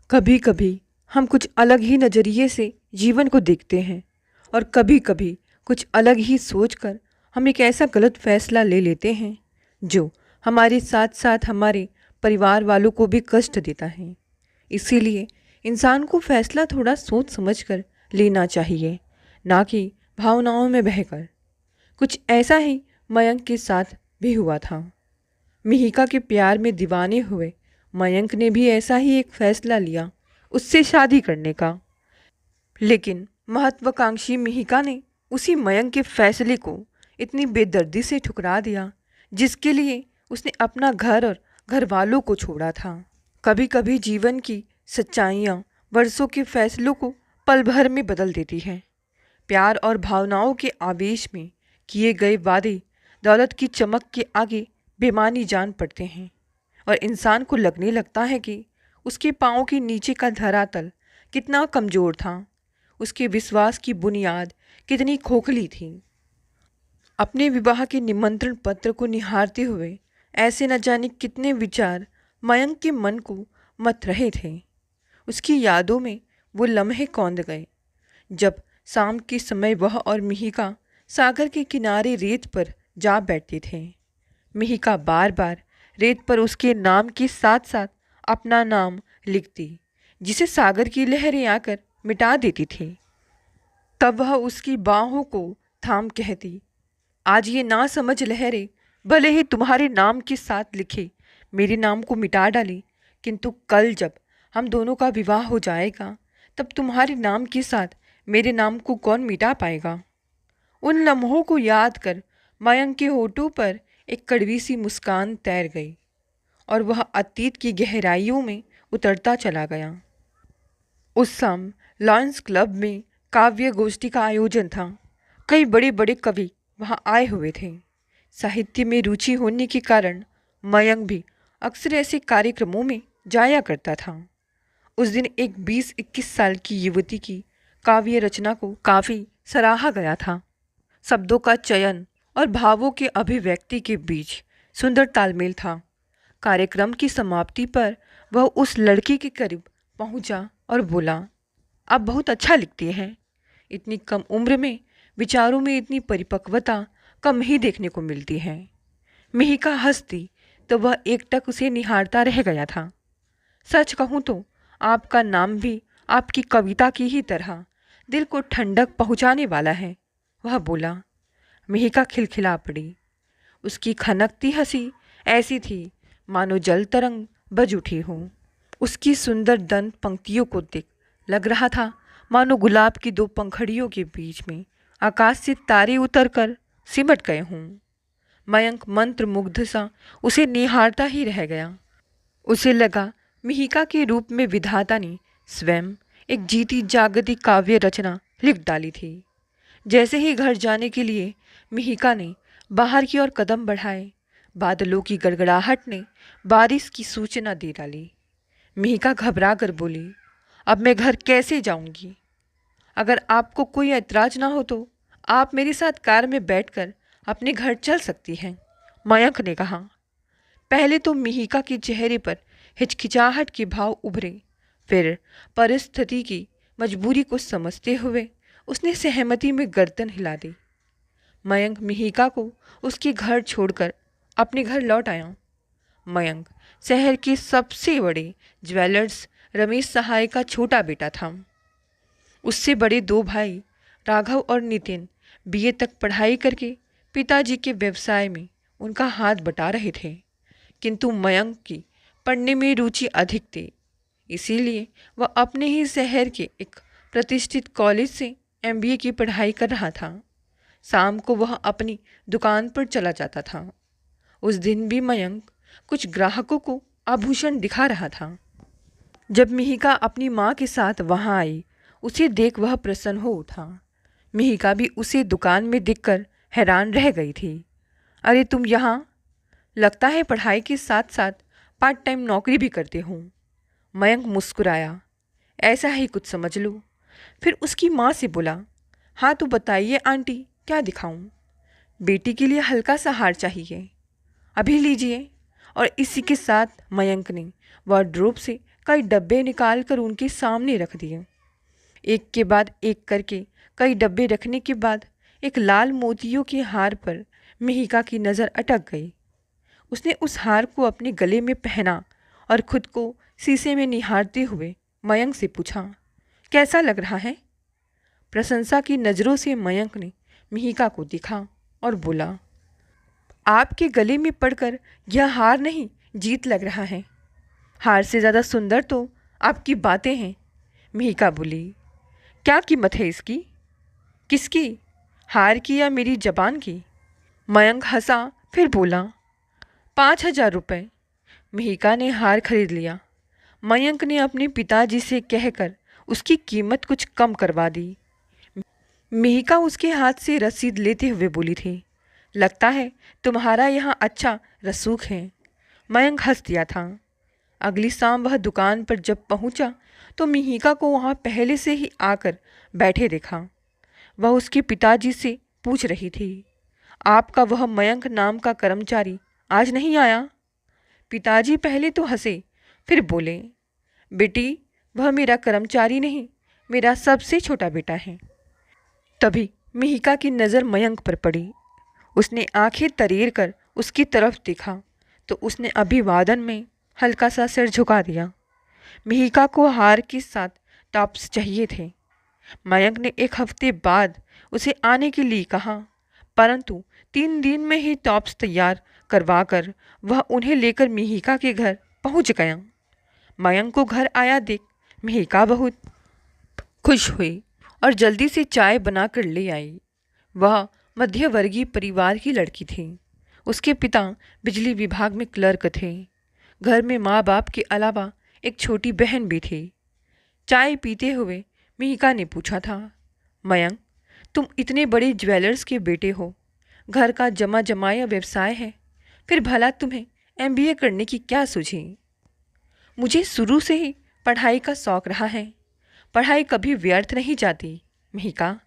कभी कभी हम कुछ अलग ही नज़रिए से जीवन को देखते हैं और कभी कभी कुछ अलग ही सोचकर हम एक ऐसा गलत फैसला ले लेते हैं जो हमारे साथ साथ हमारे परिवार वालों को भी कष्ट देता है। इसीलिए इंसान को फैसला थोड़ा सोच समझकर लेना चाहिए, ना कि भावनाओं में बहकर। कुछ ऐसा ही मयंक के साथ भी हुआ था। मिहिका के प्यार में दीवाने हुए मयंक ने भी ऐसा ही एक फैसला लिया, उससे शादी करने का। लेकिन महत्वाकांक्षी मिहिका ने उसी मयंक के फैसले को इतनी बेदर्दी से ठुकरा दिया, जिसके लिए उसने अपना घर और घर वालों को छोड़ा था। कभी कभी जीवन की सच्चाइयाँ वर्षों के फैसलों को पल भर में बदल देती हैं। प्यार और भावनाओं के आवेश में किए गए वादे दौलत की चमक के आगे बेमानी जान पड़ते हैं और इंसान को लगने लगता है कि उसके पाँव के नीचे का धरातल कितना कमज़ोर था, उसके विश्वास की बुनियाद कितनी खोखली थी। अपने विवाह के निमंत्रण पत्र को निहारते हुए ऐसे न जाने कितने विचार मयंक के मन को मत रहे थे। उसकी यादों में वो लम्हे कौंध गए जब शाम के समय वह और मिहिका सागर के किनारे रेत पर जा बैठते थे। मिहिका बार बार रेत पर उसके नाम के साथ साथ अपना नाम लिखती, जिसे सागर की लहरें आकर मिटा देती थी। तब वह उसकी बाहों को थाम कहती, आज ये ना समझ लहरें भले ही तुम्हारे नाम के साथ लिखे मेरे नाम को मिटा डाली, किंतु कल जब हम दोनों का विवाह हो जाएगा तब तुम्हारे नाम के साथ मेरे नाम को कौन मिटा पाएगा। उन लम्हों को याद कर मयंक के होठों पर एक कड़वी सी मुस्कान तैर गई और वह अतीत की गहराइयों में उतरता चला गया। उस शाम लॉयंस क्लब में काव्य गोष्ठी का आयोजन था। कई बड़े बड़े कवि वहाँ आए हुए थे। साहित्य में रुचि होने के कारण मयंक भी अक्सर ऐसे कार्यक्रमों में जाया करता था। उस दिन एक 20-21 साल की युवती की काव्य रचना को काफ़ी सराहा गया था। शब्दों का चयन और भावों के अभिव्यक्ति के बीच सुंदर तालमेल था। कार्यक्रम की समाप्ति पर वह उस लड़की के करीब पहुंचा और बोला, आप बहुत अच्छा लिखती हैं। इतनी कम उम्र में विचारों में इतनी परिपक्वता कम ही देखने को मिलती है। मिहिका हंसती तो वह एकटक उसे निहारता रह गया था। सच कहूँ तो आपका नाम भी आपकी कविता की ही तरह दिल को ठंडक पहुँचाने वाला है, वह बोला। मिहिका खिलखिला पड़ी। उसकी खनकती हंसी ऐसी थी मानो जल तरंग बज उठी हो। उसकी सुंदर दंत पंक्तियों को देख लग रहा था मानो गुलाब की 2 पंखड़ियों के बीच में आकाश से तारे उतरकर सिमट गए हों। मयंक मंत्रमुग्ध सा उसे निहारता ही रह गया। उसे लगा मिहिका के रूप में विधाता ने स्वयं एक जीती जागती काव्य रचना लिख डाली थी। जैसे ही घर जाने के लिए मिहिका ने बाहर की ओर कदम बढ़ाए, बादलों की गड़गड़ाहट ने बारिश की सूचना दे डाली। मिहिका घबरा कर बोली, अब मैं घर कैसे जाऊंगी? अगर आपको कोई ऐतराज ना हो तो आप मेरे साथ कार में बैठकर अपने घर चल सकती हैं, मयंक ने कहा। पहले तो मिहिका के चेहरे पर हिचकिचाहट के भाव उभरे, फिर परिस्थिति की मजबूरी को समझते हुए उसने सहमति में गर्दन हिला दी। मयंक मिहिका को उसके घर छोड़कर अपने घर लौट आया। मयंक शहर के सबसे बड़े ज्वेलर्स रमेश सहाय का छोटा बेटा था। उससे बड़े 2 भाई राघव और नितिन बीए तक पढ़ाई करके पिताजी के व्यवसाय में उनका हाथ बटा रहे थे, किंतु मयंक की पढ़ने में रुचि अधिक थी। इसीलिए वह अपने ही शहर के एक प्रतिष्ठित कॉलेज से एमबीए की पढ़ाई कर रहा था। शाम को वह अपनी दुकान पर चला जाता था। उस दिन भी मयंक कुछ ग्राहकों को आभूषण दिखा रहा था। जब मिहिका अपनी माँ के साथ वहाँ आई, उसे देख वह प्रसन्न हो उठा। मिहिका भी उसे दुकान में देखकर हैरान रह गई थी। अरे तुम यहाँ? लगता है पढ़ाई के साथ साथ पार्ट टाइम नौकरी भी करते हो। मयंक मुस्कुराया, ऐसा ही कुछ समझ लो। फिर उसकी माँ से बोला, हाँ तो बताइए आंटी, क्या दिखाऊं? बेटी के लिए हल्का सा हार चाहिए, अभी लीजिए। और इसी के साथ मयंक ने वार्डरोब से कई डब्बे निकाल कर उनके सामने रख दिए। एक के बाद एक करके कई डब्बे रखने के बाद एक लाल मोतियों के हार पर मिहिका की नज़र अटक गई। उसने उस हार को अपने गले में पहना और खुद को शीशे में निहारते हुए मयंक से पूछा, कैसा लग रहा है? प्रशंसा की नज़रों से मयंक ने मिहिका को देखा और बोला, आपके गले में पड़कर यह हार नहीं जीत लग रहा है। हार से ज़्यादा सुंदर तो आपकी बातें हैं। मिहिका बोली, क्या कीमत है इसकी? किसकी, हार की या मेरी जबान की? मयंक हंसा फिर बोला, 5,000 रुपये। मिहिका ने हार खरीद लिया। मयंक ने अपने पिताजी से कहकर उसकी कीमत कुछ कम करवा दी। मिहिका उसके हाथ से रसीद लेते हुए बोली थी, लगता है तुम्हारा यहाँ अच्छा रसूख है। मयंक हंस दिया था। अगली शाम वह दुकान पर जब पहुँचा तो मिहिका को वहाँ पहले से ही आकर बैठे देखा। वह उसके पिताजी से पूछ रही थी, आपका वह मयंक नाम का कर्मचारी आज नहीं आया? पिताजी पहले तो हंसे, फिर बोले, बेटी वह मेरा कर्मचारी नहीं, मेरा सबसे छोटा बेटा है। तभी मिहिका की नज़र मयंक पर पड़ी। उसने आंखें तरेर कर उसकी तरफ देखा तो उसने अभिवादन में हल्का सा सिर झुका दिया। मिहिका को हार के साथ टॉप्स चाहिए थे। मयंक ने एक हफ्ते बाद उसे आने के लिए कहा, परंतु 3 दिन में ही टॉप्स तैयार करवाकर वह उन्हें लेकर मिहिका के घर पहुंच गया। मयंक को घर आया देख मिहिका बहुत खुश हुई और जल्दी से चाय बनाकर ले आई। वह मध्यवर्गीय परिवार की लड़की थी। उसके पिता बिजली विभाग में क्लर्क थे। घर में माँ बाप के अलावा एक छोटी बहन भी थी। चाय पीते हुए मिहिका ने पूछा था, मयंक तुम इतने बड़े ज्वेलर्स के बेटे हो, घर का जमा जमाया व्यवसाय है, फिर भला तुम्हें MBA करने की क्या सूझी? मुझे शुरू से ही पढ़ाई का शौक़ रहा है। पढ़ाई कभी व्यर्थ नहीं जाती मिहिका,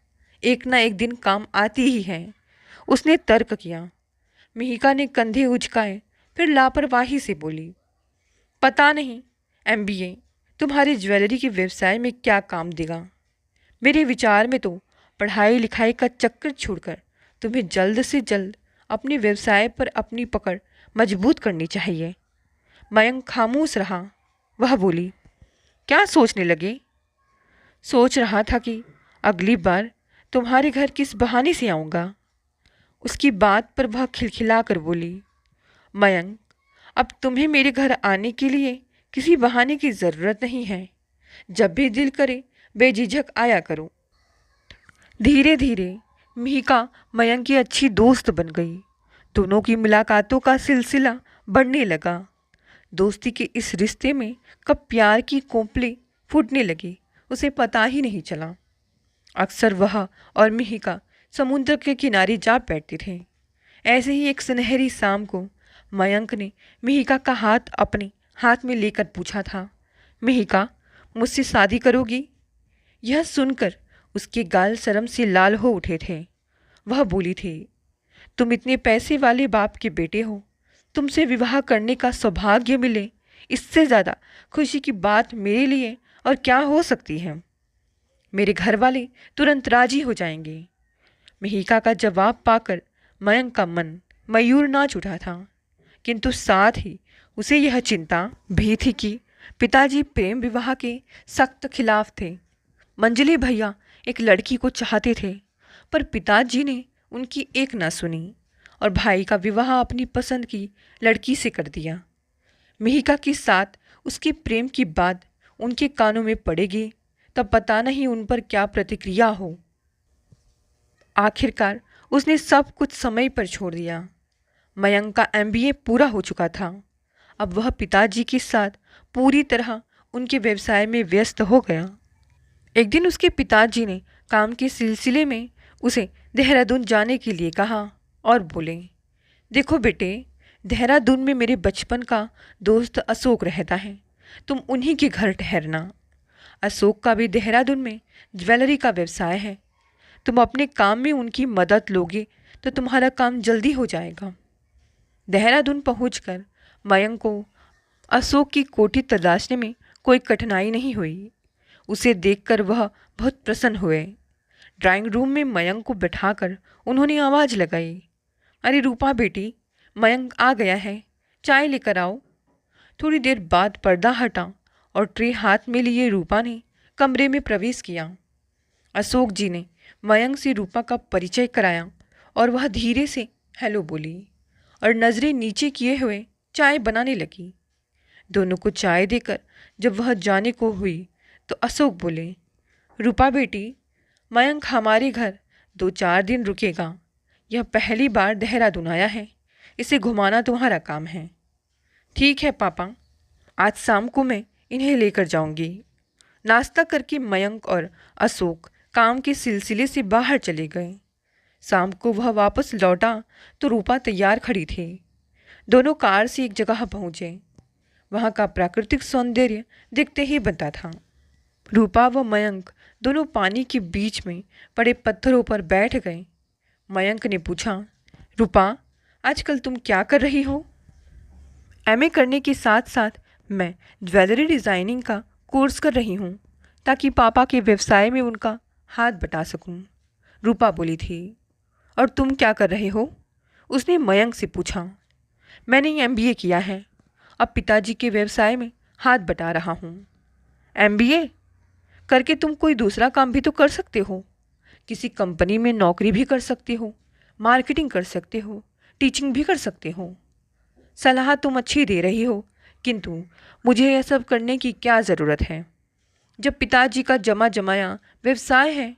एक ना एक दिन काम आती ही है, उसने तर्क किया। मिहिका ने कंधे उचकाए फिर लापरवाही से बोली, पता नहीं MBA तुम्हारे ज्वेलरी के व्यवसाय में क्या काम देगा। मेरे विचार में तो पढ़ाई लिखाई का चक्कर छोड़कर तुम्हें जल्द से जल्द अपने व्यवसाय पर अपनी पकड़ मजबूत करनी चाहिए। मयंक खामोश रहा। वह बोली, क्या सोचने लगे? सोच रहा था कि अगली बार तुम्हारे घर किस बहाने से आऊँगा। उसकी बात पर वह खिलखिला कर बोली, मयंक अब तुम्हें मेरे घर आने के लिए किसी बहाने की ज़रूरत नहीं है। जब भी दिल करे बेझिझक आया करो। धीरे धीरे मिहिका मयंक की अच्छी दोस्त बन गई। दोनों की मुलाकातों का सिलसिला बढ़ने लगा। दोस्ती के इस रिश्ते में कब प्यार की कोंपलें फूटने लगी उसे पता ही नहीं चला। अक्सर वह और मिहिका समुद्र के किनारे जा बैठते थे। ऐसे ही एक सुनहरी शाम को मयंक ने मिहिका का हाथ अपने हाथ में लेकर पूछा था, मिहिका मुझसे शादी करोगी? यह सुनकर उसके गाल शर्म से लाल हो उठे थे। वह बोली थी, तुम इतने पैसे वाले बाप के बेटे हो, तुमसे विवाह करने का सौभाग्य मिले, इससे ज़्यादा खुशी की बात मेरे लिए और क्या हो सकती है। मेरे घर वाले तुरंत राजी हो जाएंगे। मिहिका का जवाब पाकर मयंक का मन मयूर नाच उठा था, किंतु साथ ही उसे यह चिंता भी थी कि पिताजी प्रेम विवाह के सख्त खिलाफ थे। मंजली भैया एक लड़की को चाहते थे, पर पिताजी ने उनकी एक ना सुनी और भाई का विवाह अपनी पसंद की लड़की से कर दिया। मिहिका के साथ उसके प्रेम की बात उनके कानों में पड़ेगी तब पता नहीं उन पर क्या प्रतिक्रिया हो। आखिरकार उसने सब कुछ समय पर छोड़ दिया। मयंक का MBA पूरा हो चुका था। अब वह पिताजी के साथ पूरी तरह उनके व्यवसाय में व्यस्त हो गया। एक दिन उसके पिताजी ने काम के सिलसिले में उसे देहरादून जाने के लिए कहा और बोले, देखो बेटे, देहरादून में मेरे बचपन का दोस्त अशोक रहता है, तुम उन्हीं के घर ठहरना। अशोक का भी देहरादून में ज्वेलरी का व्यवसाय है। तुम अपने काम में उनकी मदद लोगे तो तुम्हारा काम जल्दी हो जाएगा। देहरादून पहुंचकर मयंक को अशोक की कोठी तलाशने में कोई कठिनाई नहीं हुई। उसे देखकर वह बहुत प्रसन्न हुए। ड्राइंग रूम में मयंक को बिठाकर उन्होंने आवाज़ लगाई, अरे रूपा बेटी, मयंक आ गया है, चाय लेकर आओ। थोड़ी देर बाद पर्दा हटा और ट्रे हाथ में लिए रूपा ने कमरे में प्रवेश किया। अशोक जी ने मयंक से रूपा का परिचय कराया और वह धीरे से हेलो बोली और नज़रें नीचे किए हुए चाय बनाने लगी। दोनों को चाय देकर जब वह जाने को हुई तो अशोक बोले, रूपा बेटी, मयंक हमारे घर 2-4 दिन रुकेगा। यह पहली बार देहरादून आया है, इसे घुमाना तुम्हारा काम है। ठीक है पापा, आज शाम को मैं इन्हें लेकर जाऊंगी। नाश्ता करके मयंक और अशोक काम के सिलसिले से बाहर चले गए। शाम को वह वापस लौटा तो रूपा तैयार खड़ी थी। दोनों कार से एक जगह पहुँचे। वहाँ का प्राकृतिक सौंदर्य दिखते ही बनता था। रूपा व मयंक दोनों पानी के बीच में पड़े पत्थरों पर बैठ गए। मयंक ने पूछा, रूपा, आजकल तुम क्या कर रही हो? एमए करने के साथ साथ मैं ज्वेलरी डिज़ाइनिंग का कोर्स कर रही हूँ ताकि पापा के व्यवसाय में उनका हाथ बटा सकूँ, रूपा बोली थी। और तुम क्या कर रहे हो? उसने मयंक से पूछा। मैंने एमबीए किया है, अब पिताजी के व्यवसाय में हाथ बटा रहा हूँ। एमबीए करके तुम कोई दूसरा काम भी तो कर सकते हो। किसी कंपनी में नौकरी भी कर सकते हो, मार्केटिंग कर सकते हो, टीचिंग भी कर सकते हो। सलाह तुम अच्छी दे रही हो, किंतु मुझे यह सब करने की क्या ज़रूरत है जब पिताजी का जमा जमाया व्यवसाय है।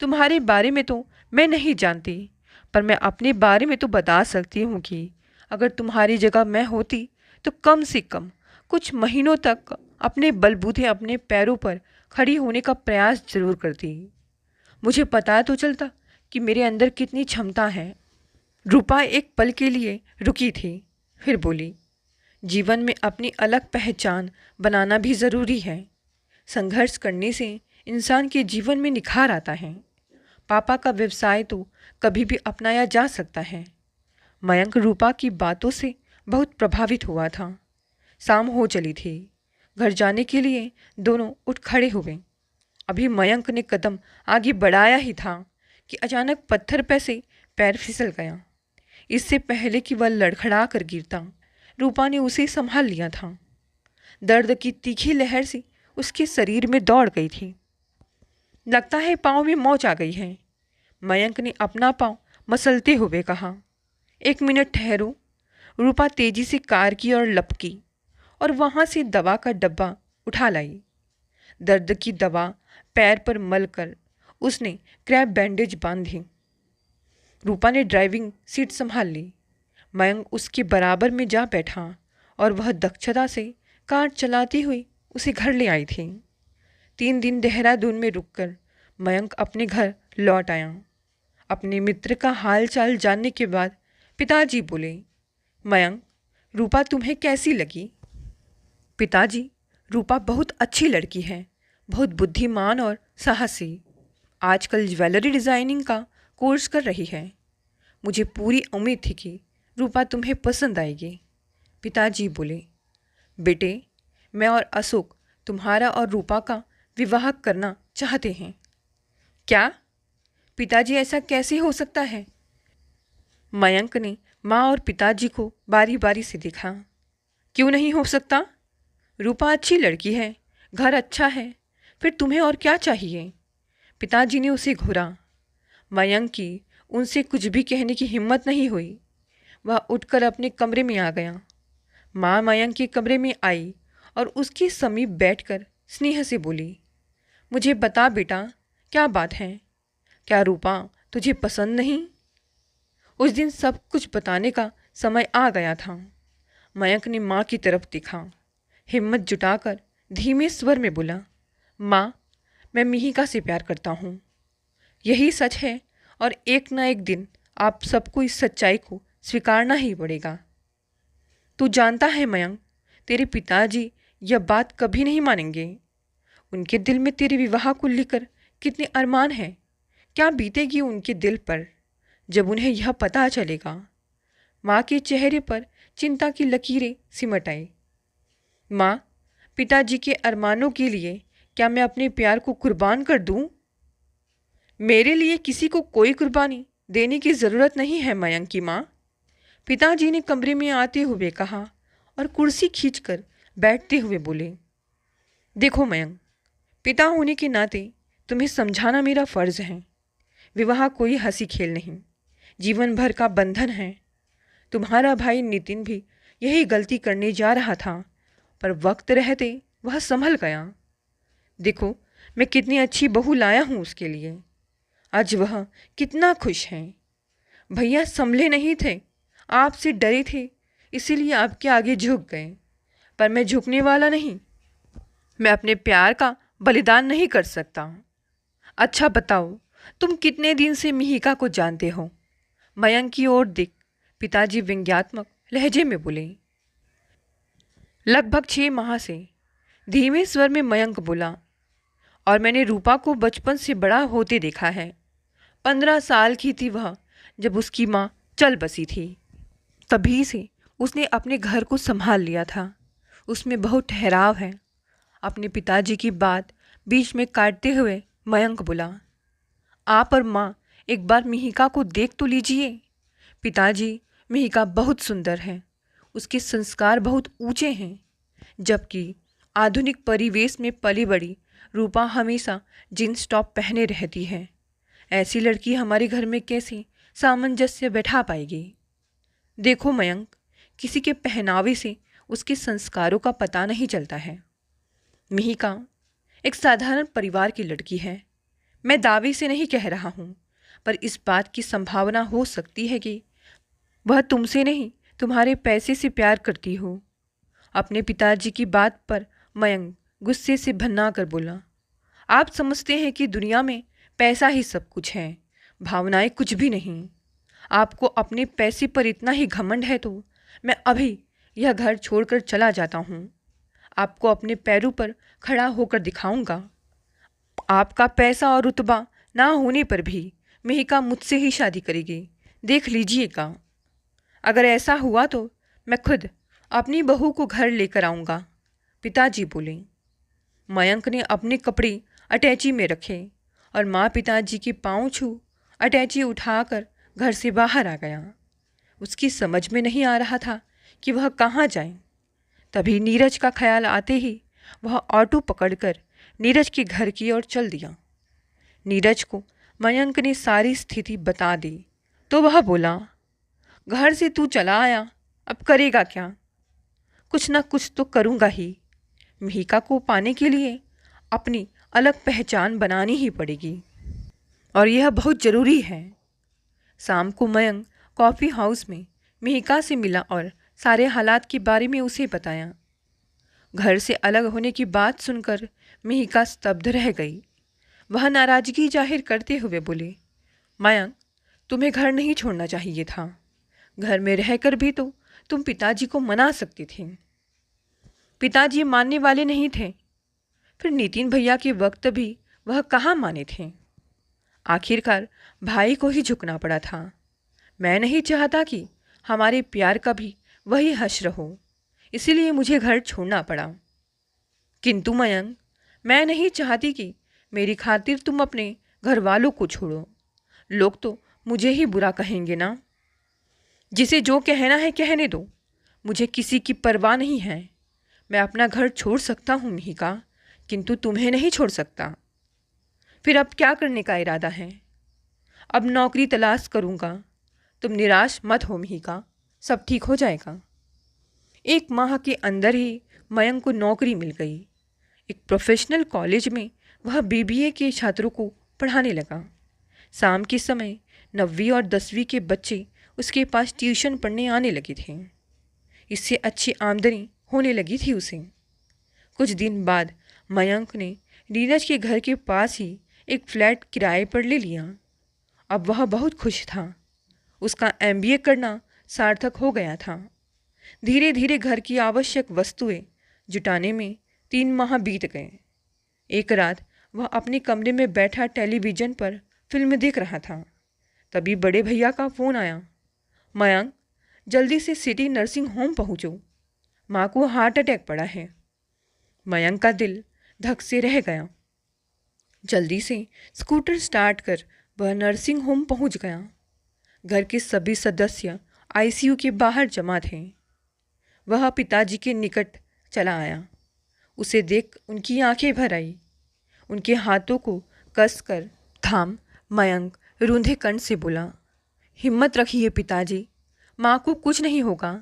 तुम्हारे बारे में तो मैं नहीं जानती, पर मैं अपने बारे में तो बता सकती हूँ कि अगर तुम्हारी जगह मैं होती तो कम से कम कुछ महीनों तक अपने बलबूते अपने पैरों पर खड़ी होने का प्रयास जरूर करती। मुझे पता तो चलता कि मेरे अंदर कितनी क्षमता है। रूपा एक पल के लिए रुकी थी, फिर बोली, जीवन में अपनी अलग पहचान बनाना भी ज़रूरी है। संघर्ष करने से इंसान के जीवन में निखार आता है। पापा का व्यवसाय तो कभी भी अपनाया जा सकता है। मयंक रूपा की बातों से बहुत प्रभावित हुआ था। शाम हो चली थी। घर जाने के लिए दोनों उठ खड़े हुए। अभी मयंक ने कदम आगे बढ़ाया ही था कि अचानक पत्थर पे से पैर फिसल गया। इससे पहले कि वह लड़खड़ा कर गिरता, रूपा ने उसे संभाल लिया था। दर्द की तीखी लहर से उसके शरीर में दौड़ गई थी। लगता है पाँव में मोच आ गई है, मयंक ने अपना पाँव मसलते हुए कहा। 1 मिनट ठहरो। रूपा तेजी से कार की ओर लपकी और वहाँ से दवा का डब्बा उठा लाई। दर्द की दवा पैर पर मलकर उसने क्रैप बैंडेज बांधी। रूपा ने ड्राइविंग सीट संभाल ली। मयंक उसके बराबर में जा बैठा और वह दक्षता से कार चलाती हुई उसे घर ले आई थी। 3 दिन देहरादून में रुककर मयंक अपने घर लौट आया। अपने मित्र का हाल चाल जानने के बाद पिताजी बोले, मयंक, रूपा तुम्हें कैसी लगी? पिताजी, रूपा बहुत अच्छी लड़की है, बहुत बुद्धिमान और साहसी। आजकल ज्वेलरी डिज़ाइनिंग का कोर्स कर रही है। मुझे पूरी उम्मीद थी कि रूपा तुम्हें पसंद आएगी, पिताजी बोले। बेटे, मैं और अशोक तुम्हारा और रूपा का विवाह करना चाहते हैं। क्या? पिताजी, ऐसा कैसे हो सकता है? मयंक ने माँ और पिताजी को बारी बारी से देखा। क्यों नहीं हो सकता? रूपा अच्छी लड़की है, घर अच्छा है, फिर तुम्हें और क्या चाहिए? पिताजी ने उसे घूरा। मयंक की उनसे कुछ भी कहने की हिम्मत नहीं हुई। वह उठकर अपने कमरे में आ गया। माँ मयंक के कमरे में आई और उसके समीप बैठकर स्नेह से बोली, मुझे बता बेटा, क्या बात है? क्या रूपा तुझे पसंद नहीं? उस दिन सब कुछ बताने का समय आ गया था। मयंक ने माँ की तरफ देखा, हिम्मत जुटाकर धीमे स्वर में बोला, माँ, मैं मिहिका से प्यार करता हूँ। यही सच है और एक ना एक दिन आप सबको इस सच्चाई को स्वीकारना ही पड़ेगा। तू जानता है मयंक, तेरे पिताजी यह बात कभी नहीं मानेंगे। उनके दिल में तेरे विवाह को लेकर कितने अरमान हैं। क्या बीतेगी उनके दिल पर जब उन्हें यह पता चलेगा। माँ के चेहरे पर चिंता की लकीरें सिमट आई। माँ, पिताजी के अरमानों के लिए क्या मैं अपने प्यार को कुर्बान कर दूं? मेरे लिए किसी को कोई कुर्बानी देने की ज़रूरत नहीं है मयंक की माँ, पिताजी ने कमरे में आते हुए कहा और कुर्सी खींचकर बैठते हुए बोले। देखो मयंक, पिता होने के नाते तुम्हें समझाना मेरा फ़र्ज़ है। विवाह कोई हंसी खेल नहीं, जीवन भर का बंधन है। तुम्हारा भाई नितिन भी यही गलती करने जा रहा था, पर वक्त रहते वह संभल गया। देखो मैं कितनी अच्छी बहू लाया हूँ उसके लिए। आज वह कितना खुश है। भैया संभले नहीं थे, आपसे डरे थे, इसीलिए आपके आगे झुक गए। पर मैं झुकने वाला नहीं। मैं अपने प्यार का बलिदान नहीं कर सकता। अच्छा बताओ, तुम कितने दिन से मिहिका को जानते हो? मयंक की ओर देख पिताजी व्यंग्यात्मक लहजे में बोले। लगभग 6 माह से, धीमे स्वर में मयंक बोला। और मैंने रूपा को बचपन से बड़ा होते देखा है। 15 साल की थी वह जब उसकी माँ चल बसी थी। तभी से उसने अपने घर को संभाल लिया था। उसमें बहुत ठहराव है। अपने पिताजी की बात बीच में काटते हुए मयंक बोला। आप और माँ एक बार मिहिका को देख तो लीजिए। पिताजी, मिहिका बहुत सुंदर है, उसके संस्कार बहुत ऊंचे हैं, जबकि आधुनिक परिवेश में पली बड़ी रूपा हमेशा जींस टॉप पहने रहती है। ऐसी लड़की हमारे घर में कैसे सामंजस्य बैठा पाएगी? देखो मयंक, किसी के पहनावे से उसके संस्कारों का पता नहीं चलता है। मिहिका एक साधारण परिवार की लड़की है। मैं दावे से नहीं कह रहा हूँ, पर इस बात की संभावना हो सकती है कि वह तुमसे नहीं, तुम्हारे पैसे से प्यार करती हो। अपने पिताजी की बात पर मयंक गुस्से से भन्ना कर बोला। आप समझते हैं कि दुनिया में पैसा ही सब कुछ है, भावनाएं कुछ भी नहीं। आपको अपने पैसे पर इतना ही घमंड है तो मैं अभी यह घर छोड़कर चला जाता हूँ। आपको अपने पैरों पर खड़ा होकर दिखाऊंगा। आपका पैसा और रुतबा ना होने पर भी मिहिका मुझसे ही शादी करेगी, देख लीजिएगा। अगर ऐसा हुआ तो मैं खुद अपनी बहू को घर लेकर आऊँगा, पिताजी बोले। मयंक ने अपने कपड़े अटैची में रखे और माँ पिताजी के पाँव छू अटैची उठाकर घर से बाहर आ गया। उसकी समझ में नहीं आ रहा था कि वह कहाँ जाए। तभी नीरज का ख्याल आते ही वह ऑटो पकड़कर नीरज के घर की ओर चल दिया। नीरज को मयंक ने सारी स्थिति बता दी तो वह बोला, घर से तू चला आया, अब करेगा क्या? कुछ ना कुछ तो करूँगा ही। मिहिका को पाने के लिए अपनी अलग पहचान बनानी ही पड़ेगी और यह बहुत ज़रूरी है। शाम को मयंक कॉफ़ी हाउस में मिहिका से मिला और सारे हालात के बारे में उसे बताया। घर से अलग होने की बात सुनकर मिहिका स्तब्ध रह गई। वह नाराज़गी जाहिर करते हुए बोले, मयंक, तुम्हें घर नहीं छोड़ना चाहिए था। घर में रहकर भी तो तुम पिताजी को मना सकती थी। पिताजी मानने वाले नहीं थे। फिर नितिन भैया के वक्त भी वह कहाँ माने थे। आखिरकार भाई को ही झुकना पड़ा था। मैं नहीं चाहता कि हमारे प्यार का भी वही हश्र हो, इसीलिए मुझे घर छोड़ना पड़ा। किंतु मयंक, मैं नहीं चाहती कि मेरी खातिर तुम अपने घर वालों को छोड़ो। लोग तो मुझे ही बुरा कहेंगे ना। जिसे जो कहना है कहने दो, मुझे किसी की परवाह नहीं है। मैं अपना घर छोड़ सकता हूँ मिहिका, किंतु तुम्हें नहीं छोड़ सकता। फिर अब क्या करने का इरादा है? अब नौकरी तलाश करूँगा। तुम निराश मत हो मिहिका, सब ठीक हो जाएगा। 1 माह के अंदर ही मयंक को नौकरी मिल गई। एक प्रोफेशनल कॉलेज में वह बीबीए के छात्रों को पढ़ाने लगा। शाम के समय 9वीं और 10वीं के बच्चे उसके पास ट्यूशन पढ़ने आने लगे थे। इससे अच्छी आमदनी होने लगी थी उसे। कुछ दिन बाद मयंक ने नीरज के घर के पास ही एक फ्लैट किराए पर ले लिया। अब वह बहुत खुश था। उसका एमबीए करना सार्थक हो गया था। धीरे धीरे घर की आवश्यक वस्तुएं जुटाने में 3 माह बीत गए। एक रात वह अपने कमरे में बैठा टेलीविज़न पर फिल्म देख रहा था। तभी बड़े भैया का फ़ोन आया। मयंक, जल्दी से सिटी नर्सिंग होम पहुँचो, माँ को हार्ट अटैक पड़ा है। मयंक का दिल धक से रह गया। जल्दी से स्कूटर स्टार्ट कर वह नर्सिंग होम पहुँच गया। घर के सभी सदस्य आईसीयू के बाहर जमा थे। वह पिताजी के निकट चला आया। उसे देख उनकी आंखें भर आई। उनके हाथों को कसकर थाम मयंक रूंधे कंठ से बोला, हिम्मत रखिए पिताजी, माँ को कुछ नहीं होगा।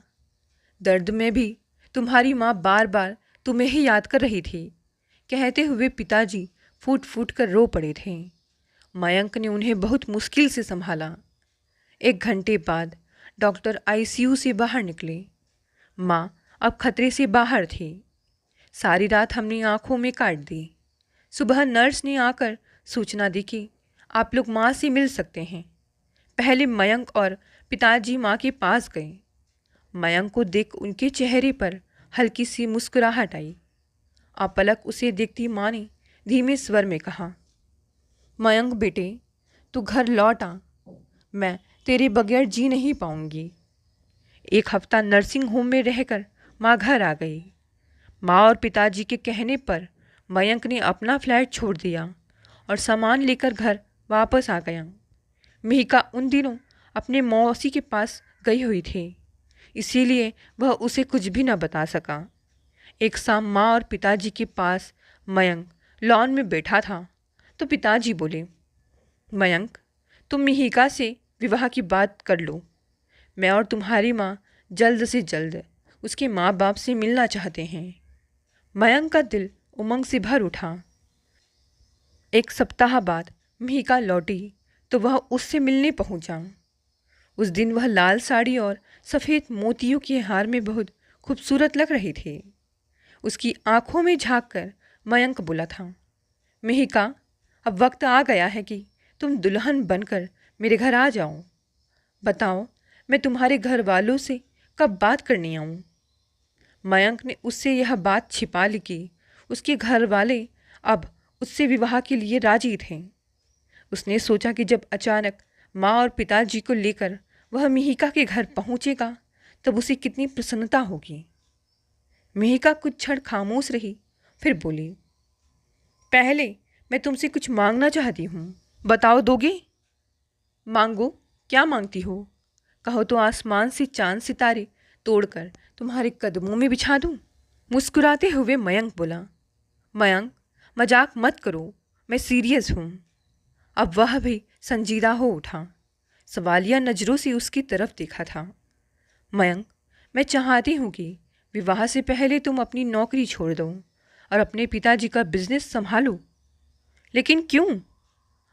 दर्द में भी तुम्हारी माँ बार बार तुम्हें ही याद कर रही थी, कहते हुए पिताजी फूट फूट कर रो पड़े थे। मयंक ने उन्हें बहुत मुश्किल से संभाला। 1 घंटे बाद डॉक्टर आईसीयू से बाहर निकले। माँ अब खतरे से बाहर थी। सारी रात हमने आंखों में काट दी। सुबह नर्स ने आकर सूचना दी कि आप लोग माँ से मिल सकते हैं। पहले मयंक और पिताजी माँ के पास गए। मयंक को देख उनके चेहरे पर हल्की सी मुस्कुराहट आई। अपलक उसे देखती माँ ने धीमे स्वर में कहा, मयंक बेटे, तू घर लौट आ, मैं तेरे बगैर जी नहीं पाऊंगी। 1 हफ्ता नर्सिंग होम में रहकर माँ घर आ गई। माँ और पिताजी के कहने पर मयंक ने अपना फ्लैट छोड़ दिया और सामान लेकर घर वापस आ गया। मिहिका उन दिनों अपने मौसी के पास गई हुई थी, इसीलिए वह उसे कुछ भी न बता सका। एक शाम माँ और पिताजी के पास मयंक लॉन में बैठा था तो पिताजी बोले, मयंक, तुम मिहिका से विवाह की बात कर लो। मैं और तुम्हारी माँ जल्द से जल्द उसके माँ बाप से मिलना चाहते हैं। मयंक का दिल उमंग से भर उठा। 1 सप्ताह बाद मिहिका लौटी तो वह उससे मिलने पहुंचा। उस दिन वह लाल साड़ी और सफ़ेद मोतियों के हार में बहुत खूबसूरत लग रही थी। उसकी आंखों में झांक कर मयंक बोला था, मिहिका, अब वक्त आ गया है कि तुम दुल्हन बनकर मेरे घर आ जाओ। बताओ, मैं तुम्हारे घर वालों से कब बात करने आऊँ? मयंक ने उससे यह बात छिपा ली कि उसके घर वाले अब उससे विवाह के लिए राजी थे। उसने सोचा कि जब अचानक माँ और पिताजी को लेकर वह मिहिका के घर पहुँचेगा तब उसे कितनी प्रसन्नता होगी। मिहिका कुछ क्षण खामोश रही, फिर बोली, पहले मैं तुमसे कुछ मांगना चाहती हूँ, बताओ दोगे? मांगो, क्या मांगती हो? कहो तो आसमान से चांद सितारे तोड़कर तुम्हारे कदमों में बिछा दूँ। मुस्कुराते हुए मयंक बोला, मयंक, मजाक मत करो, मैं सीरियस हूँ। अब वह भी संजीदा हो उठा, सवालिया नज़रों से उसकी तरफ देखा था। मयंक, मैं चाहती हूँ कि विवाह से पहले तुम अपनी नौकरी छोड़ दो और अपने पिताजी का बिजनेस संभालो। लेकिन क्यों?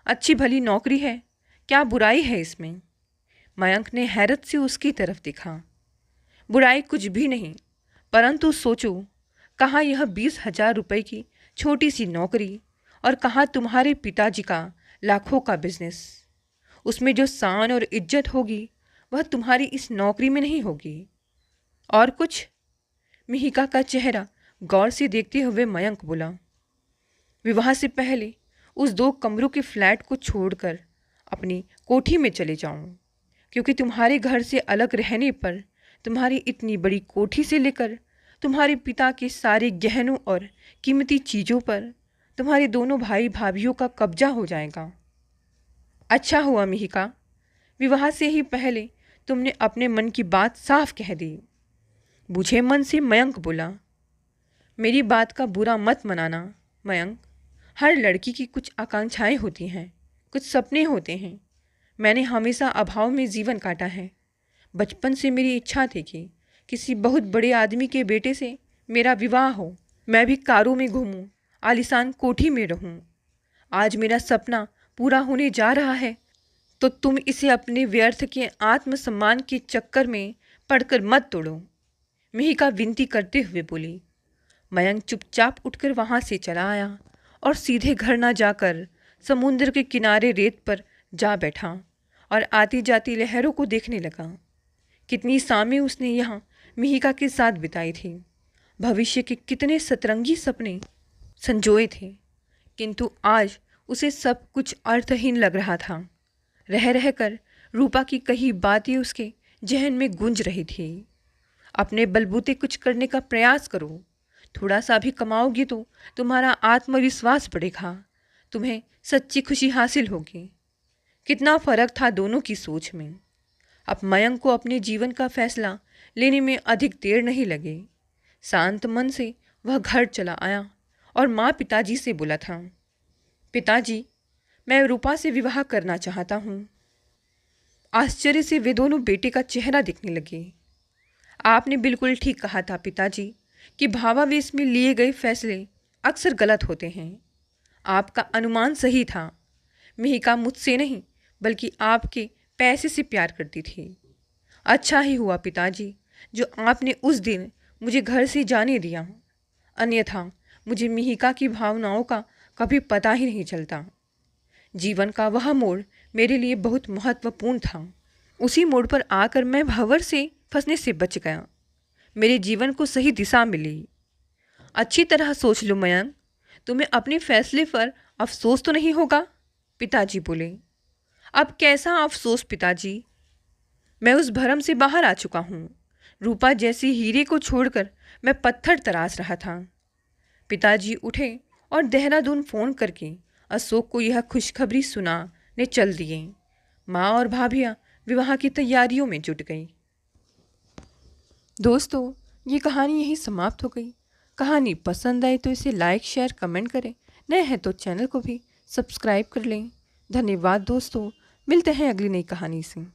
अच्छी भली नौकरी है, क्या बुराई है इसमें? मयंक ने हैरत से उसकी तरफ देखा। बुराई कुछ भी नहीं, परंतु सोचो, कहाँ यह 20,000 रुपये की छोटी सी नौकरी और कहाँ तुम्हारे पिताजी का लाखों का बिजनेस। उसमें जो शान और इज्जत होगी वह तुम्हारी इस नौकरी में नहीं होगी। और कुछ? मिहिका का चेहरा गौर से देखते हुए मयंक बोला, विवाह से पहले उस 2 कमरों के फ्लैट को छोड़कर अपनी कोठी में चले जाऊं, क्योंकि तुम्हारे घर से अलग रहने पर तुम्हारी इतनी बड़ी कोठी से लेकर तुम्हारे पिता के सारे गहनों और कीमती चीज़ों पर तुम्हारे दोनों भाई भाभीयों का कब्जा हो जाएगा। अच्छा हुआ मिहिका, विवाह से ही पहले तुमने अपने मन की बात साफ कह दी। बुझे मन से मयंक बोला, मेरी बात का बुरा मत मनाना मयंक, हर लड़की की कुछ आकांक्षाएं होती हैं, कुछ सपने होते हैं। मैंने हमेशा अभाव में जीवन काटा है। बचपन से मेरी इच्छा थी कि किसी बहुत बड़े आदमी के बेटे से मेरा विवाह हो, मैं भी कारों में घूमूं, आलीशान कोठी में रहूं। आज मेरा सपना पूरा होने जा रहा है तो तुम इसे अपने व्यर्थ के आत्मसम्मान के चक्कर में पड़कर मत तोड़ो, मिहिका विनती करते हुए बोली। मयंक चुपचाप उठकर वहाँ से चला आया और सीधे घर ना जाकर समुद्र के किनारे रेत पर जा बैठा और आती जाती लहरों को देखने लगा। कितनी शामें उसने यहाँ मिहिका के साथ बिताई थी। भविष्य के कितने सतरंगी सपने संजोए थे, किंतु आज उसे सब कुछ अर्थहीन लग रहा था। रह रहकर रूपा की कही बातें उसके जहन में गूंज रही थी। अपने बलबूते कुछ करने का प्रयास करो। थोड़ा सा भी कमाओगी तो तुम्हारा आत्मविश्वास बढ़ेगा, तुम्हें सच्ची खुशी हासिल होगी। कितना फर्क था दोनों की सोच में। अब मयंक को अपने जीवन का फैसला लेने में अधिक देर नहीं लगे। शांत मन से वह घर चला आया और माँ पिताजी से बोला था, पिताजी, मैं रूपा से विवाह करना चाहता हूँ। आश्चर्य से वे दोनों बेटे का चेहरा देखने लगे। आपने बिल्कुल ठीक कहा था पिताजी कि भावावेश में लिए गए फैसले अक्सर गलत होते हैं। आपका अनुमान सही था। मिहिका मुझसे नहीं बल्कि आपके पैसे से प्यार करती थी। अच्छा ही हुआ पिताजी जो आपने उस दिन मुझे घर से जाने दिया, अन्यथा मुझे मिहिका की भावनाओं का कभी पता ही नहीं चलता। जीवन का वह मोड़ मेरे लिए बहुत महत्वपूर्ण था। उसी मोड़ पर आकर मैं भंवर से फंसने से बच गया। मेरे जीवन को सही दिशा मिली। अच्छी तरह सोच लो मयंक, तुम्हें अपने फैसले पर अफसोस तो नहीं होगा? पिताजी बोले। अब कैसा अफसोस पिताजी? मैं उस भरम से बाहर आ चुका हूँ। रूपा जैसी हीरे को छोड़कर मैं पत्थर तराश रहा था। पिताजी उठे और देहरादून फ़ोन करके अशोक को यह खुशखबरी सुनाने चल दिए। माँ और भाभियाँ विवाह की तैयारियों में जुट गई। दोस्तों, ये कहानी यहीं समाप्त हो गई। कहानी पसंद आई तो इसे लाइक, शेयर, कमेंट करें। नए हैं तो चैनल को भी सब्सक्राइब कर लें। धन्यवाद दोस्तों, मिलते हैं अगली नई कहानी से।